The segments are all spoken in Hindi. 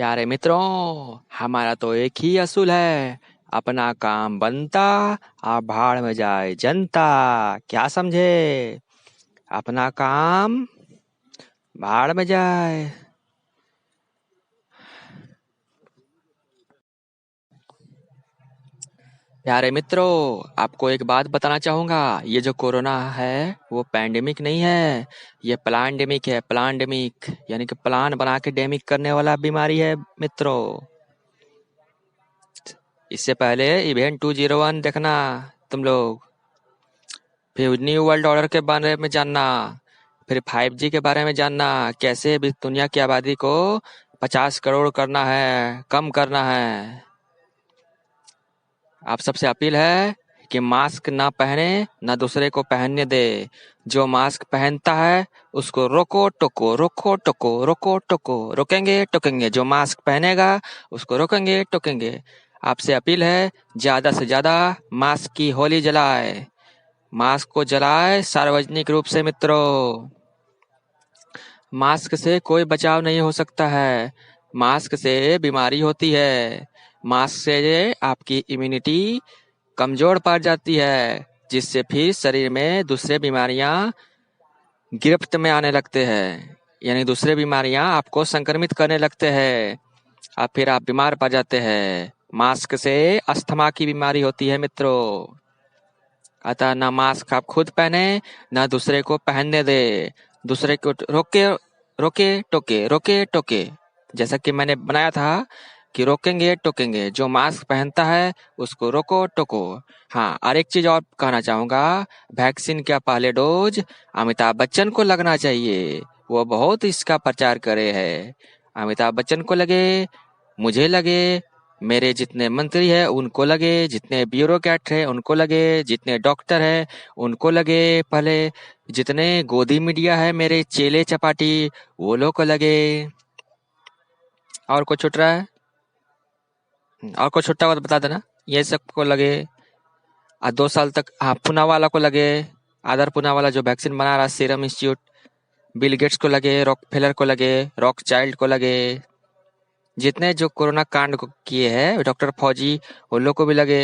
प्यारे मित्रों, हमारा तो एक ही असूल है, अपना काम बनता और भाड़ में जाए जनता। क्या समझे? अपना काम भाड़ में जाए। प्यारे मित्रों, आपको एक बात बताना चाहूंगा। ये जो कोरोना है वो पैंडेमिक नहीं है, ये प्लांडेमिक है। प्लांडेमिक यानी कि प्लान बना के डेमिक करने वाला बीमारी है मित्रों। इससे पहले इवेंट 201 देखना तुम लोग, फिर न्यू वर्ल्ड ऑर्डर के बारे में जानना, फिर 5G के बारे में जानना, कैसे भी दुनिया की आबादी को 50 करोड़ करना है, कम करना है। आप सबसे अपील है कि मास्क ना पहने ना दूसरे को पहनने दे। जो मास्क पहनता है उसको रोको टोको, रोको टोको, रोको टोको, रोकेंगे टोकेंगे। जो मास्क पहनेगा उसको रोकेंगे टोकेंगे। आपसे अपील है, ज्यादा से ज्यादा मास्क की होली जलाए, मास्क को जलाए सार्वजनिक रूप से मित्रों। मास्क से कोई बचाव नहीं हो सकता है, मास्क से बीमारी होती है। मास्क से आपकी इम्यूनिटी कमजोर पड़ जाती है, जिससे फिर शरीर में दूसरे बीमारियां गिरफ्त में आने लगते हैं, यानी दूसरे बीमारियां आपको संक्रमित करने लगते हैं और फिर आप बीमार पड़ जाते हैं। मास्क से अस्थमा की बीमारी होती है मित्रों। अतः ना मास्क आप खुद पहने ना दूसरे को पहनने दे। दूसरे को रोके रोके टोके, रोके टोके, जैसा कि मैंने बनाया था कि रोकेंगे टोकेंगे। जो मास्क पहनता है उसको रोको टोको। हाँ, और एक चीज और कहना चाहूंगा, वैक्सीन का पहले डोज अमिताभ बच्चन को लगना चाहिए, वो बहुत इसका प्रचार करे है। अमिताभ बच्चन को लगे, मुझे लगे, मेरे जितने मंत्री हैं उनको लगे, जितने ब्यूरोक्रेट हैं उनको लगे, जितने डॉक्टर हैं उनको लगे, पहले जितने गोदी मीडिया है मेरे चेले चपाटी वो लोग को लगे। और कुछ छूट रहा है? और कुछ छुट्टा हुआ तो बता देना। ये सबको लगे। 2 साल तक, हाँ, पूनावाला को लगे, आदर पूनावाला जो वैक्सीन बना रहा सीरम इंस्टीट्यूट, बिल गेट्स को लगे, रॉकफेलर को लगे, रॉक चाइल्ड को लगे, जितने जो कोरोना कांड को किए हैं डॉक्टर फौजी वो लोग को भी लगे।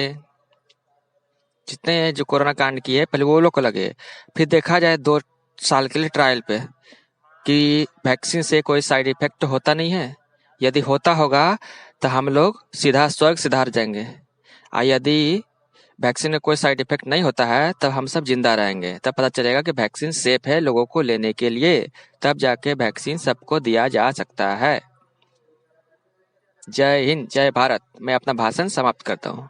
जितने जो कोरोना कांड किए पहले वो लोग को लगे, फिर देखा जाए 2 साल के लिए ट्रायल पे कि वैक्सीन से कोई साइड इफेक्ट होता नहीं है। यदि होता होगा तो हम लोग सीधा स्वर्ग सिधार जाएंगे, और यदि वैक्सीन में कोई साइड इफेक्ट नहीं होता है तब हम सब जिंदा रहेंगे। तब पता चलेगा कि वैक्सीन सेफ है लोगों को लेने के लिए, तब जाके वैक्सीन सबको दिया जा सकता है। जय हिंद, जय भारत। मैं अपना भाषण समाप्त करता हूँ।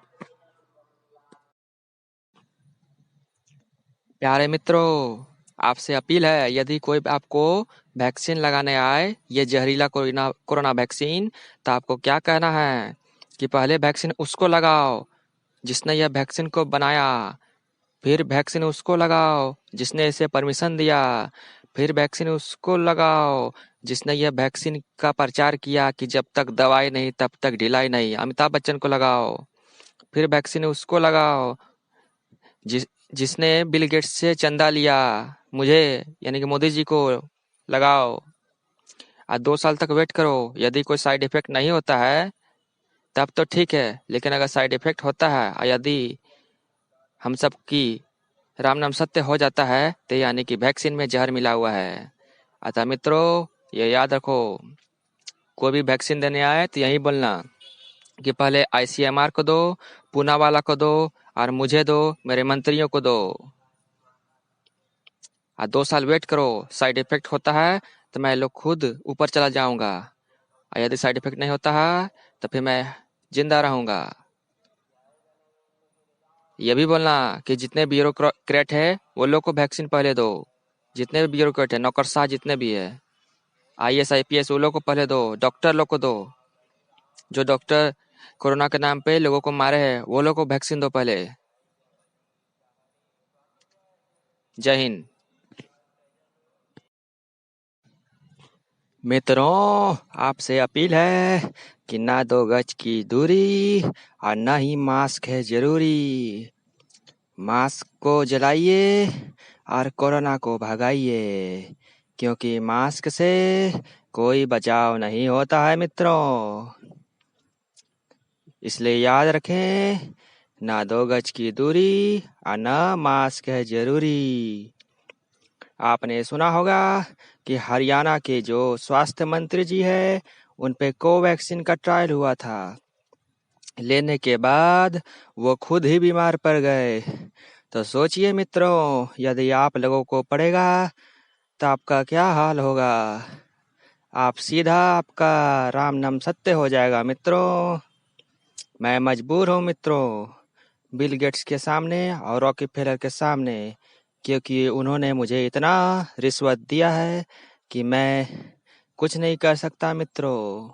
प्यारे मित्रों, आपसे अपील है, यदि कोई आपको वैक्सीन लगाने आए, ये जहरीला कोरोना कोरोना वैक्सीन, तो आपको क्या कहना है कि पहले वैक्सीन उसको लगाओ जिसने यह वैक्सीन को बनाया, फिर वैक्सीन उसको लगाओ जिसने इसे परमिशन दिया, फिर वैक्सीन उसको लगाओ जिसने यह वैक्सीन का प्रचार किया कि जब तक दवाई नहीं तब तक ढिलाई नहीं, अमिताभ बच्चन को लगाओ। फिर वैक्सीन उसको लगाओ जिसने बिल गेट्स से चंदा लिया, मुझे यानी कि मोदी जी को लगाओ। आज 2 साल तक वेट करो, यदि कोई साइड इफेक्ट नहीं होता है तब तो ठीक है, लेकिन अगर साइड इफेक्ट होता है और यदि हम सब की राम नाम सत्य हो जाता है तो यानी कि वैक्सीन में जहर मिला हुआ है। अतः मित्रों, ये याद रखो, कोई भी वैक्सीन देने आए तो यही बोलना कि पहले ICMR को दो, पूनावाला को दो, और मुझे दो, मेरे मंत्रियों को दो। 2 साल वेट करो, साइड इफेक्ट होता है तो मैं लोग खुद ऊपर चला जाऊंगा, और यदि साइड इफेक्ट नहीं होता है तो फिर मैं जिंदा रहूंगा। ये भी बोलना कि जितने ब्यूरोक्रेट है वो लोग को वैक्सीन पहले दो, जितने भी ब्यूरोक्रेट है, नौकरशाह जितने भी है, IAS IPS वो लोग को पहले दो, डॉक्टर लोग को दो, जो डॉक्टर कोरोना के नाम पे लोगों को मारे हैं वो लोग को वैक्सीन दो पहले। जय हिंद। मित्रों, आपसे अपील है कि ना 2 गज की दूरी और ना ही मास्क है जरूरी। मास्क को जलाइए और कोरोना को भगाइए। क्योंकि मास्क से कोई बचाव नहीं होता है मित्रों। इसलिए याद रखें, ना 2 गज की दूरी और ना मास्क है जरूरी। आपने सुना होगा कि हरियाणा के जो स्वास्थ्य मंत्री जी है, उन पे कोवैक्सीन का ट्रायल हुआ था। लेने के बाद वो खुद ही बीमार पड़ गए। तो सोचिए मित्रों, यदि आप लोगों को पड़ेगा तो आपका क्या हाल होगा। आप सीधा आपका राम नाम सत्य हो जाएगा मित्रों। मैं मजबूर हूँ मित्रों, बिल गेट्स के सामने और रॉकफेलर के सामने, क्योंकि उन्होंने मुझे इतना रिश्वत दिया है कि मैं कुछ नहीं कर सकता मित्रों।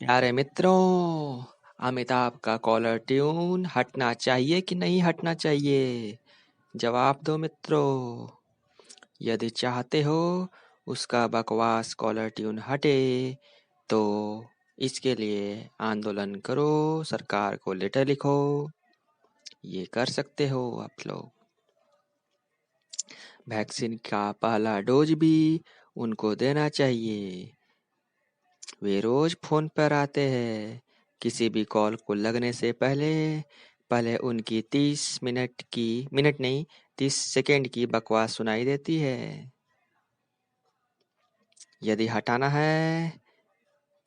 प्यारे मित्रों, अमिताभ का कॉलर ट्यून हटना चाहिए कि नहीं हटना चाहिए? जवाब दो मित्रों। यदि चाहते हो उसका बकवास कॉलर ट्यून हटे तो इसके लिए आंदोलन करो, सरकार को लेटर लिखो। ये कर सकते हो आप लोग। वैक्सीन का पहला डोज भी उनको देना चाहिए। वे रोज फोन पर आते हैं। किसी भी कॉल को लगने से पहले उनकी 30 सेकेंड की बकवास सुनाई देती है। यदि हटाना है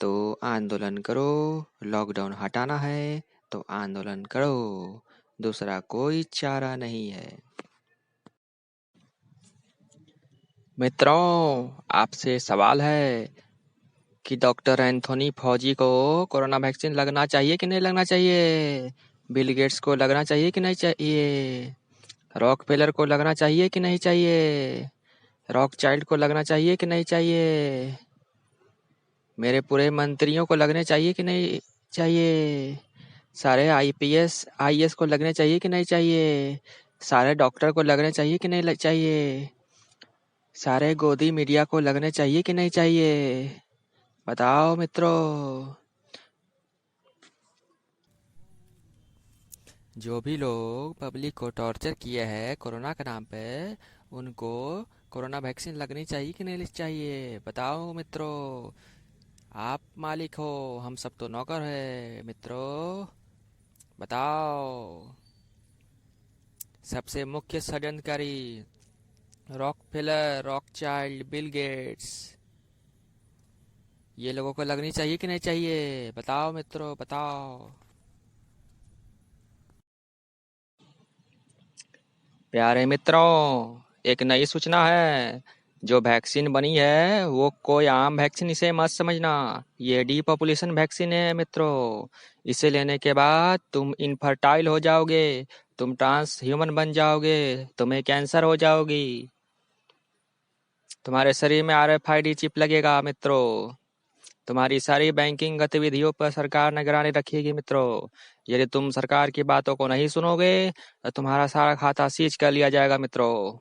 तो आंदोलन करो, लॉकडाउन हटाना है तो आंदोलन करो, दूसरा कोई चारा नहीं है। मित्रों, आपसे सवाल है कि डॉक्टर एंथोनी फौजी को कोरोना वैक्सीन लगना चाहिए कि नहीं लगना चाहिए? बिल गेट्स को लगना चाहिए कि नहीं चाहिए? रॉकफेलर को लगना चाहिए कि नहीं चाहिए? रॉक चाइल्ड को लगना चाहिए कि नहीं चाहिए? मेरे पूरे मंत्रियों को लगने चाहिए कि नहीं चाहिए? सारे आईएएस को लगने चाहिए कि नहीं चाहिए? सारे डॉक्टर को लगने चाहिए कि नहीं चाहिए? सारे गोदी मीडिया को लगने चाहिए कि नहीं चाहिए? बताओ मित्रों। जो भी लोग पब्लिक को टॉर्चर किए हैं कोरोना के नाम पे, उनको कोरोना वैक्सीन लगनी चाहिए कि नहीं चाहिए? बताओ मित्रों। आप मालिक हो, हम सब तो नौकर है मित्रों। बताओ। सबसे मुख्य षड्यंत्रकारी रॉकफेलर, रॉकचाइल्ड, बिल गेट्स, ये लोगों को लगनी चाहिए कि नहीं चाहिए? बताओ मित्रों, बताओ। प्यारे मित्रों, एक नई सूचना है। जो वैक्सीन बनी है वो कोई आम वैक्सीन इसे मत समझना। ये डीपॉपुलेशन वैक्सीन है मित्रों। इसे लेने के बाद तुम इनफर्टाइल हो जाओगे, तुम ट्रांस ह्यूमन बन जाओगे, तुम्हें कैंसर हो जाओगी, तुम्हारे शरीर में आरएफआईडी चिप लगेगा मित्रों, तुम्हारी सारी बैंकिंग गतिविधियों पर सरकार निगरानी रखेगी मित्रों। यदि तुम सरकार की बातों को नहीं सुनोगे तो तुम्हारा सारा खाता सीज कर लिया जाएगा मित्रों।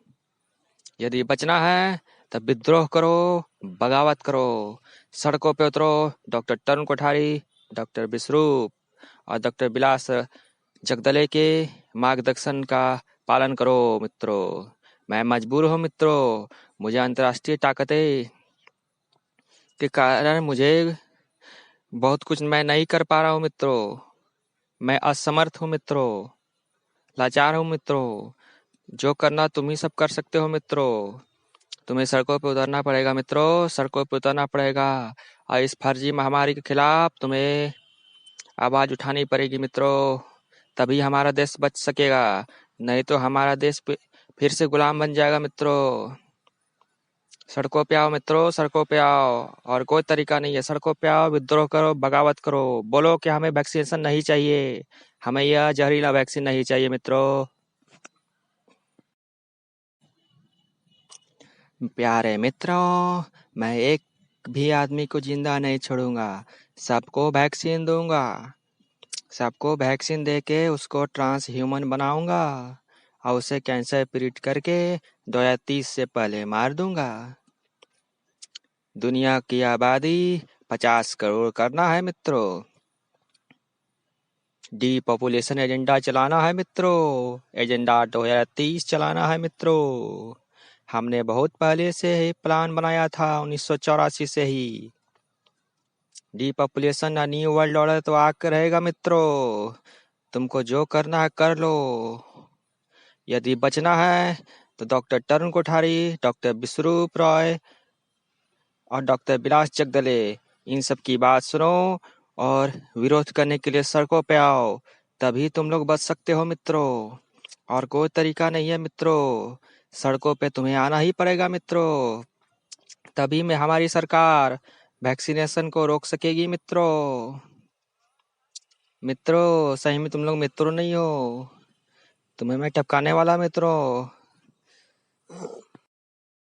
यदि बचना है तब विद्रोह करो, बगावत करो, सड़कों पे उतरो। डॉक्टर तरुण कोठारी, डॉक्टर विश्रूप और डॉक्टर बिलास जगदले के मार्गदर्शन का पालन करो मित्रों। मैं मजबूर हूँ मित्रों। मुझे अंतर्राष्ट्रीय ताकतें के कारण मुझे बहुत कुछ मैं नहीं कर पा रहा हूँ मित्रों। मैं असमर्थ हूँ मित्रों, लाचार हूँ मित्रों। जो करना तुम ही सब कर सकते हो मित्रों। तुम्हें सड़कों पे उतरना पड़ेगा मित्रों, सड़कों पे उतरना पड़ेगा और इस फर्जी महामारी के खिलाफ तुम्हें आवाज उठानी पड़ेगी मित्रों। तभी हमारा देश बच सकेगा, नहीं तो हमारा देश फिर से गुलाम बन जाएगा मित्रों। सड़कों पे आओ मित्रों, सड़कों पे आओ। और कोई तरीका नहीं है, सड़कों पे आओ, विद्रोह करो, बगावत करो, बोलो कि हमें वैक्सीनेशन नहीं चाहिए, हमें यह जहरीला वैक्सीन नहीं चाहिए मित्रों। प्यारे मित्रों, मैं एक भी आदमी को जिंदा नहीं छोड़ूंगा, सबको वैक्सीन दूंगा। सबको वैक्सीन देके उसको ट्रांस ह्यूमन बनाऊंगा और उसे कैंसर पीड़ित करके 2030 से पहले मार दूंगा। दुनिया की आबादी 50 करोड़ करना है मित्रों। डीपॉपुलेशन एजेंडा चलाना है मित्रों। एजेंडा 2030 चलाना है मित्रों। हमने बहुत पहले से ही प्लान बनाया था, 1984 से ही। डीपॉपुलेशन अ न्यू वर्ल्ड ऑर्डर तो आकर रहेगा मित्रों। तुमको जो करना है कर लो। यदि बचना है तो डॉक्टर तरुण कोठारी, डॉक्टर विश्वरूप रॉय और डॉक्टर विलास जगदले, इन सब की बात सुनो और विरोध करने के लिए सड़कों पे आओ। तभी तुम लोग बच सकते हो मित्रों। और कोई तरीका नहीं है मित्रों। सड़कों पे तुम्हें आना ही पड़ेगा मित्रों। तभी में हमारी सरकार वैक्सीनेशन को रोक सकेगी मित्रों। मित्रों, सही में तुम लोग मित्रों नहीं हो। तुम्हें मैं टपकाने वाला मित्रों।